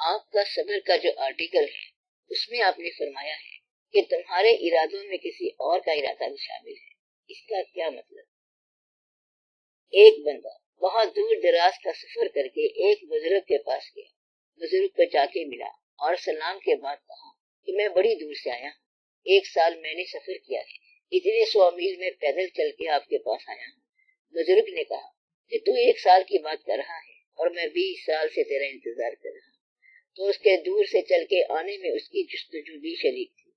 آپ کا صبر کا جو آرٹیکل ہے اس میں آپ نے فرمایا ہے کہ تمہارے ارادوں میں کسی اور کا ارادہ بھی شامل ہے، اس کا کیا مطلب؟ ایک بندہ بہت دور دراز کا سفر کر کے ایک بزرگ کے پاس گیا، بزرگ کو جا کے ملا اور سلام کے بعد کہا کہ میں بڑی دور سے آیا ہوں، 1 سال میں نے سفر کیا ہے، اتنے 100 میل میں پیدل چل کے آپ کے پاس آیا ہوں۔ بزرگ نے کہا کہ تو 1 سال کی بات کر رہا ہے اور میں 20 سال سے تیرا انتظار کر رہا ہوں۔ تو اس کے دور سے چل کے آنے میں اس کی جستجو بھی شریک تھی،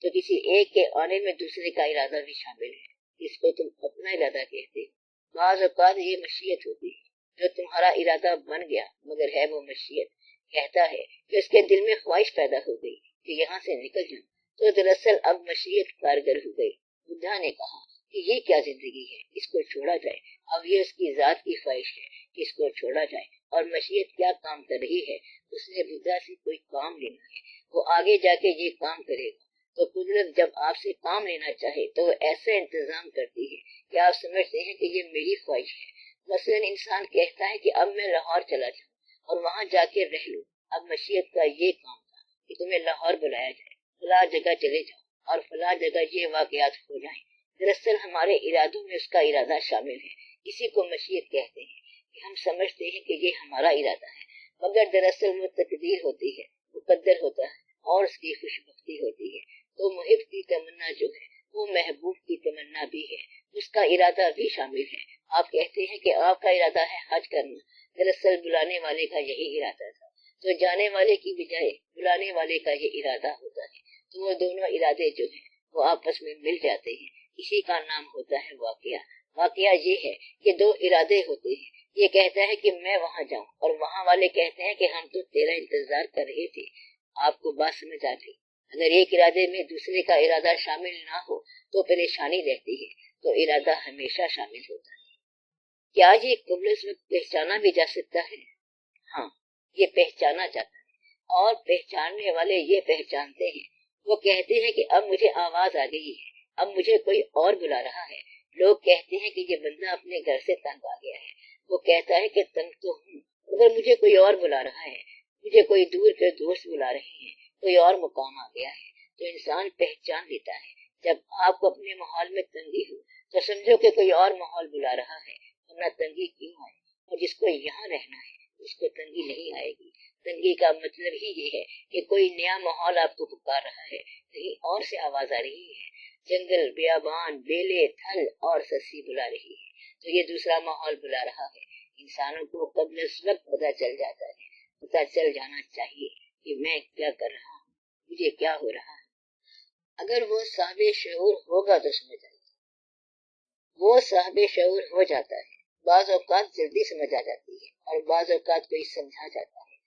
تو کسی ایک کے آنے میں دوسرے کا ارادہ بھی شامل ہے، اس کو تم اپنا ارادہ کہتے ہو۔ بعض اوقات یہ مشیت ہوتی ہے، جو تمہارا ارادہ بن گیا مگر ہے وہ مشیت، کہتا ہے کہ اس کے دل میں خواہش پیدا ہو گئی کہ یہاں سے نکل جاؤں، تو دراصل اب مشیت کارگر ہو گئی۔ بدھا نے کہا کہ یہ کیا زندگی ہے، اس کو چھوڑا جائے۔ اب یہ اس کی ذات کی خواہش ہے کہ اس کو چھوڑا جائے، اور مشیت کیا کام کر رہی ہے، اس نے بدھا سے کوئی کام لینا ہے، وہ آگے جا کے یہ کام کرے گا۔ تو قدرت جب آپ سے کام لینا چاہے تو وہ ایسا انتظام کرتی ہے کہ آپ سمجھتے ہیں کہ یہ میری خواہش ہے۔ مثلا انسان کہتا ہے کہ اب میں لاہور چلا جاؤں اور وہاں جا کے رہ لوں۔ اب مشیت کا یہ کام تھا کہ تمہیں لاہور بلایا جائے، فلاں جگہ چلے جاؤ اور فلاں جگہ یہ واقعات ہو جائیں۔ دراصل ہمارے ارادوں میں اس کا ارادہ شامل ہے، اسی کو مشیت کہتے ہیں کہ ہم سمجھتے ہیں کہ یہ ہمارا ارادہ ہے، مگر دراصل وہ تقدیر ہوتی ہے، مقدر ہوتا ہے اور اس کی خوش بختی ہوتی ہے۔ تو محب کی تمنا جو ہے وہ محبوب کی تمنا بھی ہے، اس کا ارادہ بھی شامل ہے۔ آپ کہتے ہیں کہ آپ کا ارادہ ہے حج کرنا، دراصل بلانے والے کا یہی ارادہ تھا، تو جانے والے کی بجائے بلانے والے کا یہ ارادہ ہوتا ہے، تو وہ دونوں ارادے جو ہیں وہ آپس میں مل جاتے ہیں، اسی کا نام ہوتا ہے واقعہ۔ واقعہ یہ ہے کہ 2 ارادے ہوتے ہیں، یہ کہتا ہے کہ میں وہاں جاؤں اور وہاں والے کہتے ہیں کہ ہم تو تیرا انتظار کر رہے تھے۔ آپ کو بات سمجھ آ گئی؟ اگر ایک ارادے میں دوسرے کا ارادہ شامل نہ ہو تو پریشانی رہتی ہے، تو ارادہ ہمیشہ شامل ہوتا ہے۔ کیا یہ قبل از وقت پہچانا بھی جا سکتا ہے؟ ہاں، یہ پہچانا جاتا ہے، اور پہچاننے والے یہ پہچانتے ہیں۔ وہ کہتے ہیں کہ اب مجھے آواز آ گئی ہے، اب مجھے کوئی اور بلا رہا ہے۔ لوگ کہتے ہیں کہ یہ بندہ اپنے گھر سے تنگ آ گیا ہے، وہ کہتا ہے کہ تنگ تو ہوں مگر مجھے کوئی اور بلا رہا ہے، مجھے کوئی دور کے دوست بلا رہے ہیں، کوئی اور مقام آ گیا ہے۔ تو انسان پہچان لیتا ہے۔ جب آپ کو اپنے ماحول میں تنگی ہو تو سمجھو کہ کوئی اور ماحول بلا رہا ہے، ورنہ تنگی کیوں آئے؟ اور جس کو یہاں رہنا ہے اس کو تنگی نہیں آئے گی۔ تنگی کا مطلب ہی یہ ہے کہ کوئی نیا ماحول آپ کو پکار رہا ہے، کہیں اور سے آواز آ رہی ہے، جنگل، بیابان، بیلے، تھل اور سسی بلا رہی ہے، تو یہ دوسرا ماحول بلا رہا ہے۔ انسانوں کو قبل اس وقت پتہ چل جاتا ہے، پتہ چل جانا چاہیے کہ میں کیا کر رہا ہوں، مجھے کیا ہو رہا ہے۔ اگر وہ صاحب شعور ہوگا تو سمجھ آئے گا، وہ صاحب شعور ہو جاتا ہے۔ بعض اوقات جلدی سمجھ آ جاتی ہے اور بعض اوقات کوئی سمجھا جاتا ہے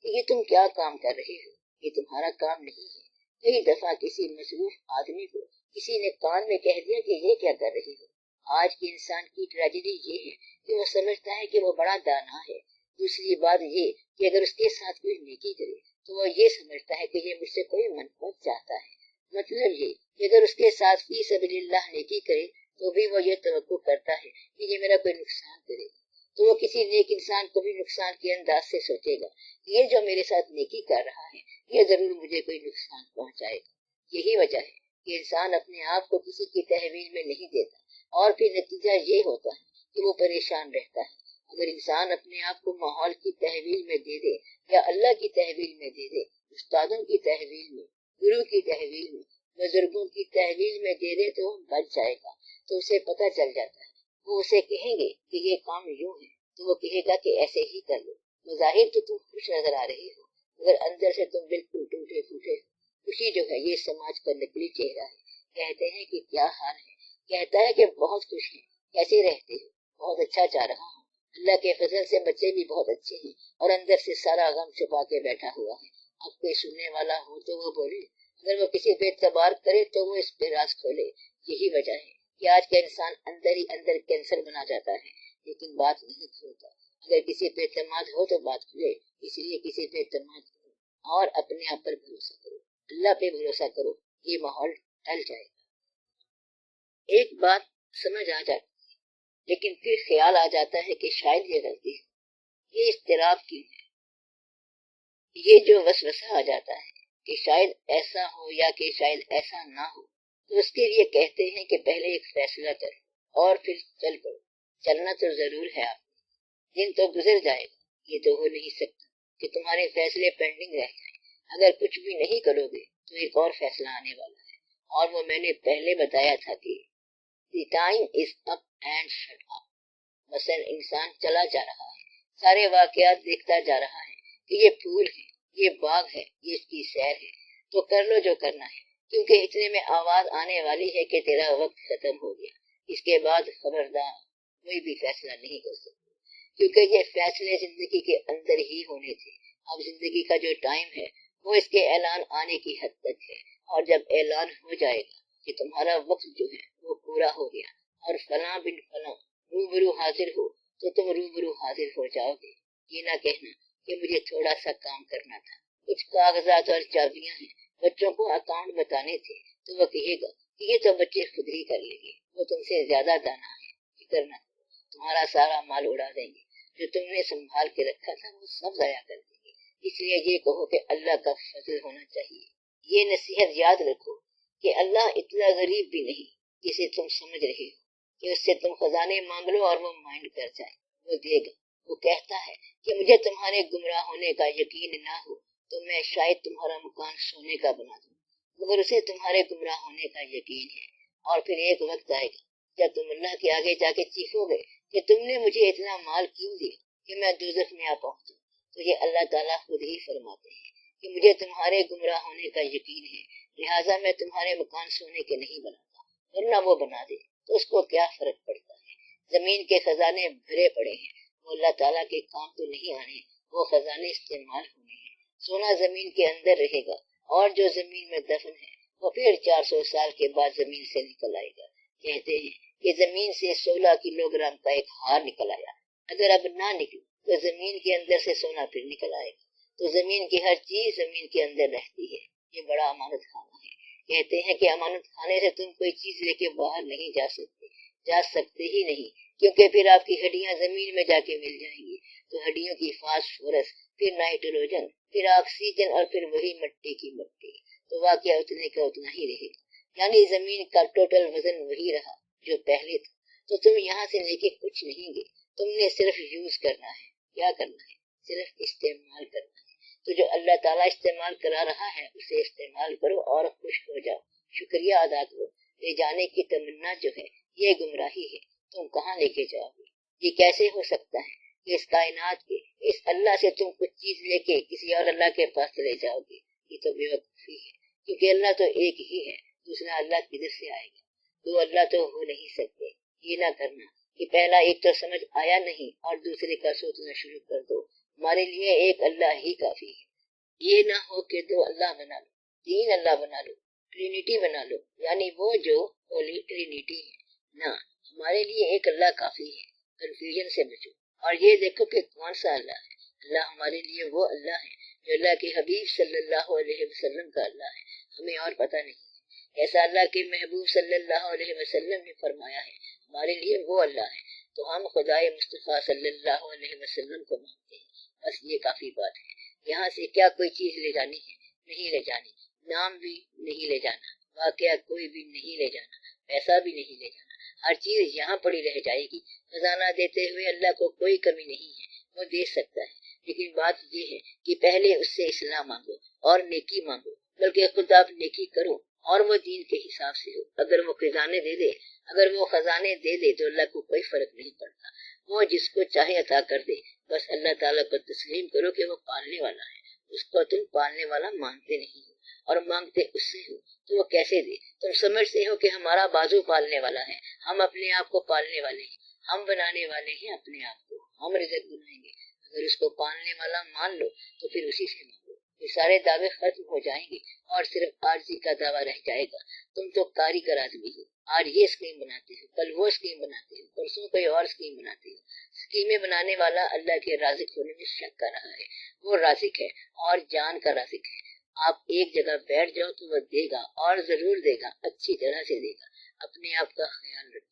کہ یہ تم کیا کام کر رہے ہو، یہ تمہارا کام نہیں ہے۔ کئی دفعہ کسی مصروف آدمی کو کسی نے کان میں کہہ دیا کہ یہ کیا کر رہے ہو۔ آج کے انسان کی ٹریجڈی یہ ہے کہ وہ سمجھتا ہے کہ وہ بڑا دانا ہے۔ دوسری بات یہ کہ اگر اس کے ساتھ کوئی نیکی کرے تو وہ یہ سمجھتا ہے کہ یہ مجھ سے کوئی منفعت چاہتا ہے۔ مطلب یہ کہ اگر اس کے ساتھ فی سبیل اللہ نیکی کرے تو بھی وہ یہ توقع کرتا ہے کہ یہ میرا کوئی نقصان کرے گا، تو وہ کسی نیک انسان کو بھی نقصان کے انداز سے سوچے گا کہ یہ جو میرے ساتھ نیکی کر رہا ہے یہ ضرور مجھے کوئی نقصان پہنچائے گا۔ یہی وجہ ہے کہ انسان اپنے آپ کو کسی کی تحویل میں نہیں دیتا، اور پھر نتیجہ یہ ہوتا ہے کہ وہ پریشان رہتا ہے۔ اگر انسان اپنے آپ کو ماحول کی تحویل میں دے دے یا اللہ کی تحویل میں دے دے، استادوں کی تحویل میں، گرو کی تحویل میں، بزرگوں کی تحویل میں دے دے تو وہ بچ جائے گا۔ تو اسے پتہ چل جاتا ہے، وہ اسے کہیں گے کہ یہ کام یوں ہے تو وہ کہے گا کہ ایسے ہی کر لو۔ بظاہر تو تم خوش نظر آ رہے ہو مگر اندر سے تم بالکل ٹوٹے پھوٹے ہو۔ خوشی جو ہے یہ سماج کا نقلی چہرہ ہے۔ کہتے ہیں کہ کیا حال ہے، کہتا ہے کہ بہت خوش ہیں، کیسے رہتے ہو؟ بہت اچھا جا رہا ہوں، اللہ کے فضل سے بچے بھی بہت اچھے ہیں، اور اندر سے سارا غم چھپا کے بیٹھا ہوا ہے۔ اب کوئی سننے والا ہو تو وہ بولے، اگر وہ کسی پہ اعتبار کرے تو وہ اس پہ راز کھولے۔ یہی وجہ ہے کہ آج کا انسان اندر ہی اندر کینسر بنا جاتا ہے، لیکن بات نہیں کھولتا۔ اگر کسی پہ اعتماد ہو تو بات کھلے، اس لیے کسی پہ اعتماد کرو اور اپنے آپ پر بھروسہ کرو، اللہ پہ بھروسہ کرو، یہ ماحول ٹل جائے گا۔ ایک بات سمجھ آ جاتی ہے لیکن پھر خیال آ جاتا ہے کہ شاید یہ غلطی ہے، یہ اضطراب کیوں ہے؟ یہ جو وسوسہ آ جاتا ہے کہ شاید ایسا ہو یا کہ شاید ایسا نہ ہو، تو اس کے لیے کہتے ہیں کہ پہلے ایک فیصلہ کرو اور پھر چل پڑو۔ چلنا تو ضرور ہے، آپ دن تو گزر جائے گا، یہ تو ہو نہیں سکتا کہ تمہارے فیصلے پینڈنگ رہ جائیں۔ اگر کچھ بھی نہیں کرو گے تو ایک اور فیصلہ آنے والا ہے، اور وہ میں نے پہلے بتایا تھا کہ the time is up and shut up. مثلا انسان چلا جا رہا ہے، سارے واقعات دیکھتا جا رہا ہے کہ یہ پھول ہے، یہ باغ ہے، یہ اس کی سیر ہے، تو کر لو جو کرنا ہے، کیونکہ اتنے میں آواز آنے والی ہے کہ تیرا وقت ختم ہو گیا۔ اس کے بعد خبردار کوئی بھی فیصلہ نہیں کر سکتا، کیونکہ یہ فیصلے زندگی کے اندر ہی ہونے تھے۔ اب زندگی کا جو ٹائم ہے وہ اس کے اعلان آنے کی حد تک ہے، اور جب اعلان ہو جائے گا کہ تمہارا وقت جو ہے وہ پورا ہو گیا اور فلاں بن فلاں روبرو حاضر ہو، تو تم روبرو حاضر ہو جاؤ گے۔ یہ نہ کہنا کہ مجھے تھوڑا سا کام کرنا تھا، کچھ کاغذات اور چابیاں ہیں، بچوں کو اکاؤنٹ بتانے تھے، تو وہ کہے گا کہ یہ تو بچے خود ہی کر لیں گے، وہ تم سے زیادہ دانا ہے، فکر نہ کرو، تمہارا سارا مال اڑا دیں گے، جو تم نے سنبھال کے رکھا تھا وہ سب ضائع کر دیں گے۔ اس لیے یہ کہو کہ اللہ کا فضل ہونا چاہیے۔ یہ نصیحت یاد رکھو کہ اللہ اتنا غریب بھی نہیں جسے تم سمجھ رہے ہو کہ اس سے تم خزانے مانگ لو اور وہ مائنڈ کر جائے، وہ دے گا۔ وہ کہتا ہے کہ مجھے تمہارے گمراہ ہونے کا یقین نہ ہو تو میں شاید تمہارا مکان سونے کا بنا دوں، مگر اسے تمہارے گمراہ ہونے کا یقین ہے۔ اور پھر ایک وقت آئے گا جب تم اللہ کے آگے جا کے چیخو گے کہ تم نے مجھے اتنا مال کیوں دیا کہ میں دوزخ میں آ پہنچوں، تو یہ اللہ تعالیٰ خود ہی فرماتے ہیں کہ مجھے تمہارے گمراہ ہونے کا یقین ہے، لہٰذا میں تمہارے مکان سونے کے نہیں بناتا، ورنہ وہ بنا دے تو اس کو کیا فرق پڑتا ہے۔ زمین کے خزانے بھرے پڑے ہیں، وہ اللہ تعالیٰ کے کام تو نہیں آنے، وہ خزانے استعمال ہونے ہیں۔ سونا زمین کے اندر رہے گا، اور جو زمین میں دفن ہے وہ پھر 400 سال کے بعد زمین سے نکل آئے گا۔ کہتے ہیں کہ زمین سے 16 کلو گرام کا ایک ہار نکل آیا، اگر اب نہ نکلے تو زمین کے اندر سے سونا پھر نکل آئے گا۔ تو زمین کی ہر چیز زمین کے اندر رہتی ہے، یہ بڑا امانت خانہ ہے۔ کہتے ہیں کہ امانت خانے سے تم کوئی چیز لے کے باہر نہیں جا سکتے ہی نہیں، کیونکہ پھر آپ کی ہڈیاں زمین میں جا کے مل جائیں گی، تو ہڈیوں کی فاسفورس، پھر نائٹروجن، پھر آکسیجن، اور پھر وہی مٹی کی مٹی، تو واقعہ اتنے کا اتنا ہی رہے گا۔ یعنی زمین کا ٹوٹل وزن وہی رہا جو پہلے تھا۔ تو تم یہاں سے لے کے کچھ نہیں گے، تم نے صرف یوز کرنا ہے۔ کیا کرنا ہے؟ صرف استعمال کرنا ہے۔ تو جو اللہ تعالیٰ استعمال کرا رہا ہے اسے استعمال کرو اور خوش ہو جاؤ، شکریہ ادا کرو۔ لے جانے کی تمنا جو ہے یہ گمراہی ہے، تم کہاں لے کے جاؤ گے؟ یہ کیسے ہو سکتا ہے کہ اس کائنات کے اس اللہ سے تم کچھ چیز لے کے کسی اور اللہ کے پاس چلے جاؤ گے؟ یہ تو بے وقوفی ہے، کیونکہ اللہ تو ایک ہی ہے، دوسرا اللہ کدھر سے آئے گا؟ دو اللہ تو ہو نہیں سکتے۔ یہ نہ کرنا کہ پہلا ایک تو سمجھ آیا نہیں اور دوسرے کا سوچنا شروع کر دو۔ ہمارے لیے ایک اللہ ہی کافی ہے۔ یہ نہ ہو کہ دو اللہ بنا لو، تین اللہ بنا لو، ٹرینیٹی بنا لو، یعنی وہ جو ہولی ٹرینیٹی ہے۔ نہ، ہمارے لیے ایک اللہ کافی ہے۔ کنفیوژن سے بچو اور یہ دیکھو کہ کون سا اللہ ہے۔ اللہ ہمارے لیے وہ اللہ ہے جو اللہ کے حبیب صلی اللہ علیہ وسلم کا اللہ ہے، ہمیں اور پتہ نہیں ہے۔ ایسا اللہ کے محبوب صلی اللہ علیہ وسلم نے فرمایا ہے، ہمارے لیے وہ اللہ ہے، تو ہم خدائے مصطفیٰ صلی اللہ علیہ وسلم کو مانتے ہیں۔ بس یہ کافی بات ہے۔ یہاں سے کیا کوئی چیز لے جانی ہے؟ نہیں لے جانی، نام بھی نہیں لے جانا، واقعہ کوئی بھی نہیں لے جانا، پیسہ بھی نہیں لے جانا، ہر چیز یہاں پڑی رہ جائے گی۔ خزانہ دیتے ہوئے اللہ کو کوئی کمی نہیں ہے، وہ دے سکتا ہے، لیکن بات یہ ہے کہ پہلے اس سے اصلاح مانگو اور نیکی مانگو، بلکہ خود آپ نیکی کرو اور وہ دین کے حساب سے ہو۔ اگر وہ خزانے دے دے تو اللہ کو کوئی فرق نہیں پڑتا، وہ جس کو چاہے عطا کر دے۔ بس اللہ تعالیٰ کو تسلیم کرو کہ وہ پالنے والا ہے، اس کو تم پالنے والا مانتے نہیں ہو، اور مانگتے اس سے ہو تو وہ کیسے دے؟ تم سمجھتے ہو کہ ہمارا بازو پالنے والا ہے، ہم اپنے آپ کو پالنے والے ہیں، ہم بنانے والے ہیں اپنے آپ کو، ہم رزق بنائیں گے۔ اگر اس کو پالنے والا مان لو تو پھر اسی سے مانگو، یہ سارے دعوے ختم ہو جائیں گے اور صرف عاجزی کا دعویٰ رہ جائے گا۔ تم تو کاریگر آدمی ہو، آج یہ اسکیم بناتے ہو، کل وہ اسکیم بناتے ہو، پرسوں کوئی اور اسکیم بناتے ہو۔ اسکیمیں بنانے والا اللہ کے رازق ہونے میں شک کر رہا ہے، وہ رازق ہے اور جان کا رازق ہے۔ آپ ایک جگہ بیٹھ جاؤ تو وہ دے گا، اور ضرور دے گا، اچھی طرح سے دے گا۔ اپنے آپ کا خیال رکھو۔